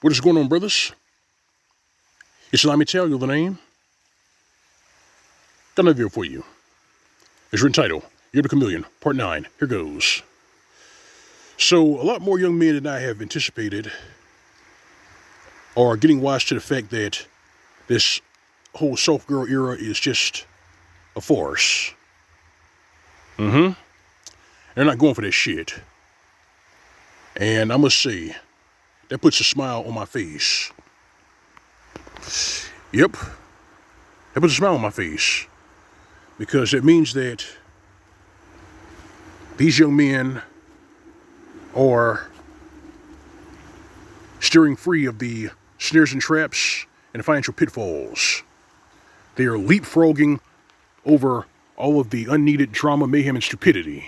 What is going on, brothers? It's Mgtow, the name. Got another video for you. It's written title, You're the Chameleon, Part 9. Here goes. So, a lot more young men than I have anticipated are getting wise to the fact that this whole soft girl era is just a farce. They're not going for that shit. And I must say, that puts a smile on my face. Yep. That puts a smile on my face. Because it means that these young men are steering free of the snares and traps and the financial pitfalls. They are leapfrogging over all of the unneeded drama, mayhem, and stupidity.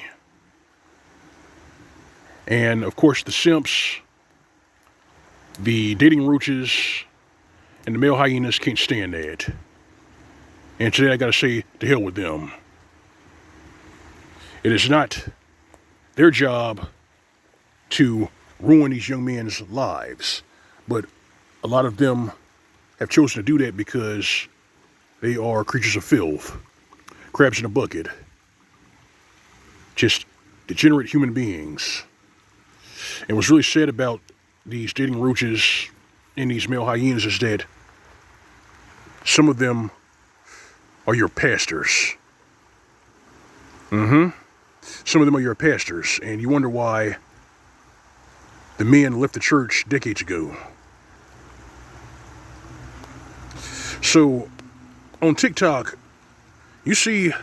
And, of course, the simps, the dating roaches, and the male hyenas can't stand that. And today I gotta say, to hell with them. It is not their job to ruin these young men's lives, but a lot of them have chosen to do that because they are creatures of filth, crabs in a bucket, just degenerate human beings. And what's really sad about these dating roaches and these male hyenas is that some of them are your pastors. Some of them are your pastors, and you wonder why the men left the church decades ago. So, on TikTok, you see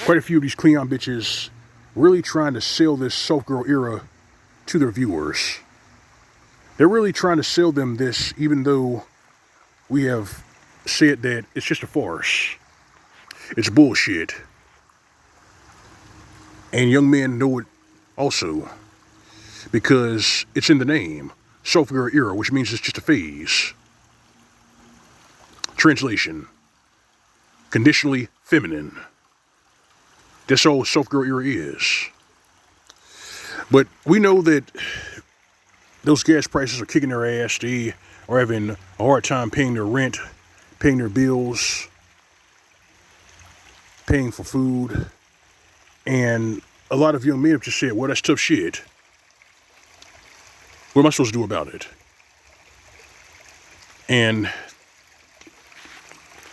quite a few of these Cleon bitches really trying to sell this soft girl era to their viewers. They're really trying to sell them this, even though we have said that it's just a farce. It's bullshit. And young men know it also, because it's in the name, soft girl era, which means it's just a phase. Translation: conditionally feminine. That's all soft girl era is. But we know that those gas prices are kicking their ass. They are having a hard time paying their rent, paying their bills, paying for food. And a lot of young men have just said, well, that's tough shit. What am I supposed to do about it? And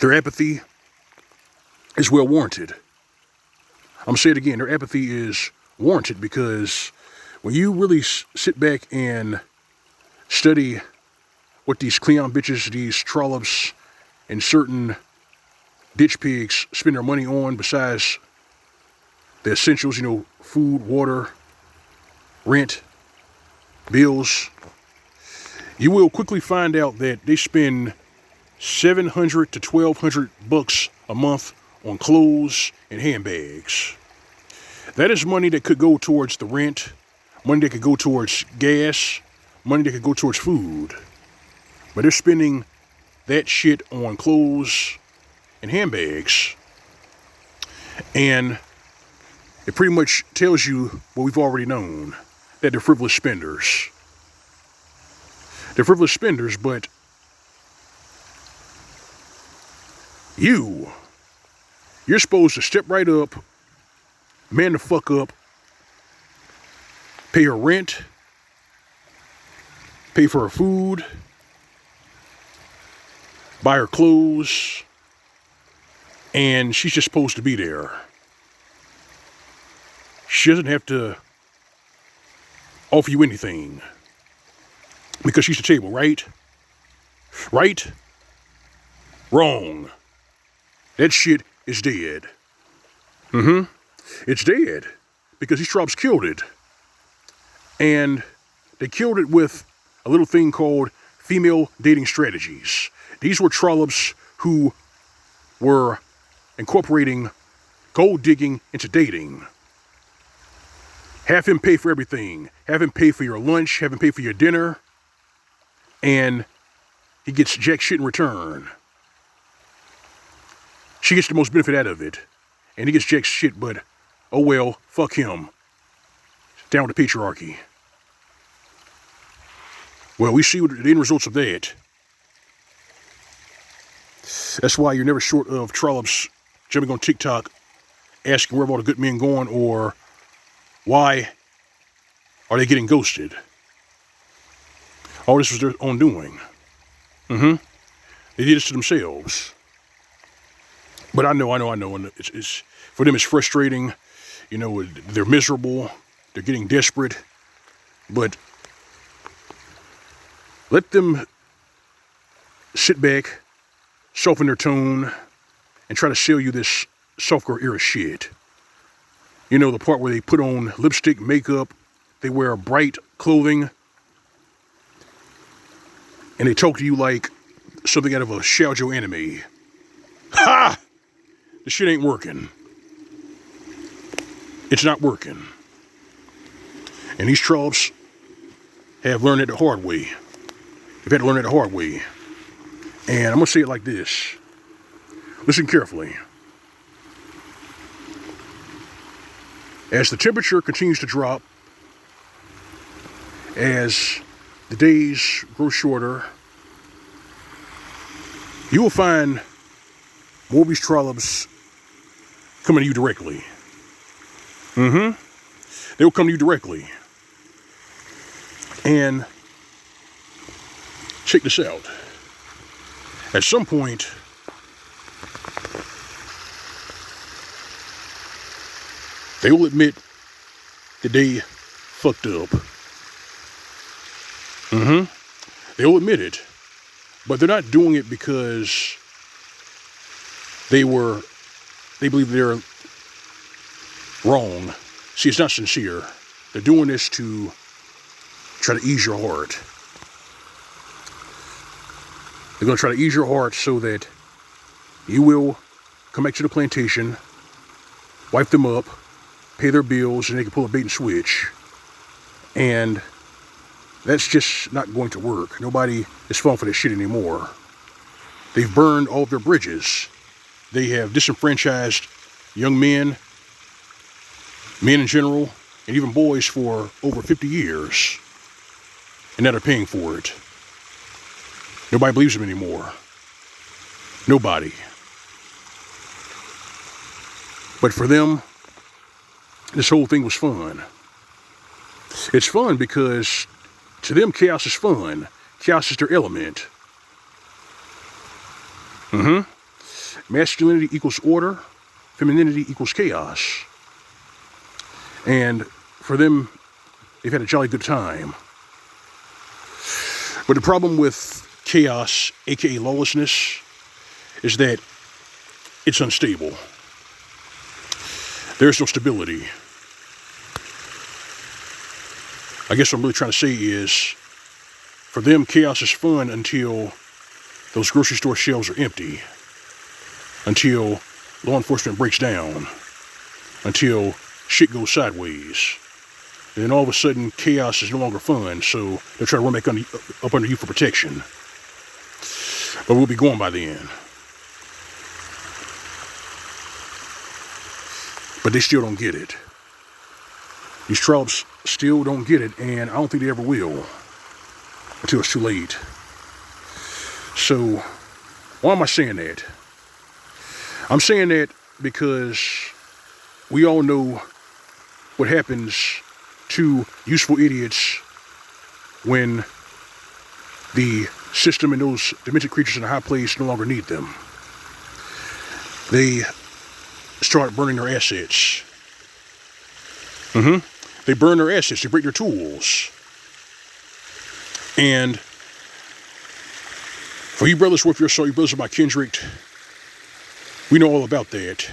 their apathy is well warranted. I'm going to say it again. Their apathy is warranted because when you really sit back and study what these Cleon bitches, these trollops, and certain ditch pigs spend their money on besides the essentials, food, water, rent, bills, you will quickly find out that they spend $700 to $1,200 a month on clothes and handbags. That is money that could go towards the rent, money that could go towards gas, money that could go towards food. But they're spending that shit on clothes and handbags. And it pretty much tells you what we've already known, that they're frivolous spenders. They're frivolous spenders, but you're supposed to step right up, man the fuck up, pay her rent, pay for her food, buy her clothes, and she's just supposed to be there. She doesn't have to offer you anything because she's the table, right? Right? Wrong. That shit is dead. It's dead because these trollops killed it. And they killed it with a little thing called female dating strategies. These were trollops who were incorporating gold digging into dating. Have him pay for everything. Have him pay for your lunch. Have him pay for your dinner. And he gets jack shit in return. She gets the most benefit out of it. And he gets jack shit, but oh well, fuck him. Down with the patriarchy. Well, we see what the end results of that. That's why you're never short of trollops jumping on TikTok asking where have all the good men going, or why are they getting ghosted? All this was their own doing. They did this to themselves. But I know, and it's for them it's frustrating. You know, they're miserable. They're getting desperate. But let them sit back, soften their tone, and try to sell you this softcore era shit. You know, the part where they put on lipstick, makeup, they wear bright clothing, and they talk to you like something out of a shoujo anime. Ha! This shit ain't working. It's not working. And these trollops have learned it the hard way. They've had to learn it the hard way. And I'm going to say it like this. Listen carefully. As the temperature continues to drop, as the days grow shorter, you will find more of these trollops coming to you directly. They will come to you directly. And check this out. At some point, they will admit that they fucked up. They will admit it. But they're not doing it because they believe they're wrong. See, it's not sincere. They're doing this to try to ease your heart. They're going to try to ease your heart so that you will come back to the plantation, wipe them up, pay their bills, and they can pull a bait and switch. And that's just not going to work. Nobody is falling for this shit anymore. They've burned all of their bridges. They have disenfranchised young men in general, and even boys for over 50 years. And now they're paying for it. Nobody believes them anymore. Nobody. But for them, this whole thing was fun. It's fun because to them, chaos is fun. Chaos is their element. Masculinity equals order. Femininity equals chaos. And for them, they've had a jolly good time. But the problem with chaos, aka lawlessness, is that it's unstable. There's no stability. I guess what I'm really trying to say is, for them, chaos is fun until those grocery store shelves are empty, until law enforcement breaks down, until shit goes sideways. And then all of a sudden, chaos is no longer fun, so they'll try to run back up under you for protection. But we'll be gone by then. But they still don't get it. These trollops still don't get it, and I don't think they ever will until it's too late. So, why am I saying that? I'm saying that because we all know what happens to useful idiots when the system and those demented creatures in a high place no longer need them. They start burning their assets. They burn their assets. They break their tools. And for you brothers worth your salt, you brothers of my kindred, we know all about that.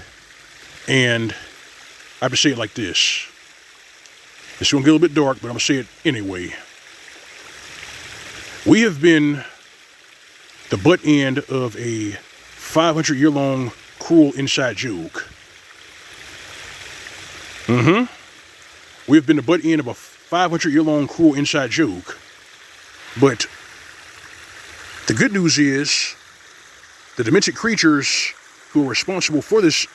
And I have to say it like this. It's going to get a little bit dark, but I'm going to say it anyway. We have been the butt end of a 500-year-long cruel inside joke. We have been the butt end of a 500-year-long cruel inside joke. But the good news is the demented creatures who are responsible for this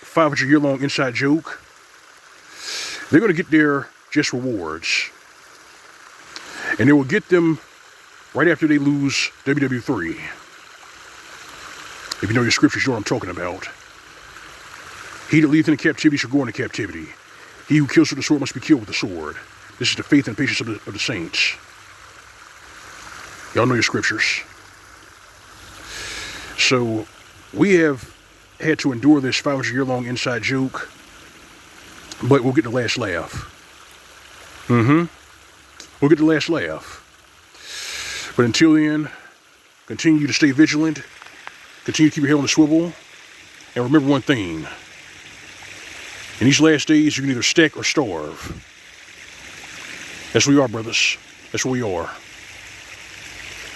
500-year-long inside joke, they're going to get their just rewards. And they will get them right after they lose WW3. If you know your scriptures, you know what I'm talking about. He that leadeth into captivity shall go into captivity. He who kills with the sword must be killed with the sword. This is the faith and patience of the saints. Y'all know your scriptures. So we have had to endure this 500-year-long inside joke, but we'll get the last laugh. We'll get the last laugh. But until then, continue to stay vigilant, continue to keep your head on the swivel, and remember one thing. In these last days, you can either stack or starve. That's where we are, brothers. That's where we are.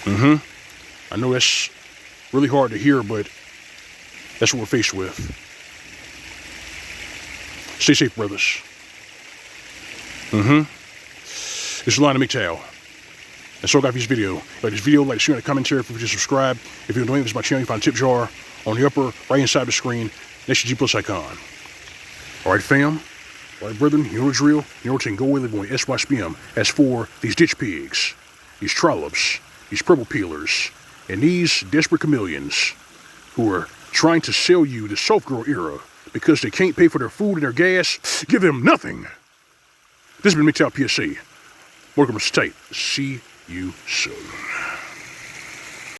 I know that's really hard to hear, but that's what we're faced with. Stay safe, brothers. This is L.O.M. Mgtow. That's all I got for this video. Like this video, like, share, and commentary. If you just subscribe. If you don't know anything about my channel, you find a tip jar on the upper right hand side of the screen next to the G+ icon. Alright, fam. Alright, brethren, you know the drill. You know what to go away, live away. SYSPM. As for these ditch pigs, these trollops, these purple peelers, and these desperate chameleons who are trying to sell you the soft girl era because they can't pay for their food and their gas, give them nothing. This has been Mgtow PSA. Welcome to State. See you soon.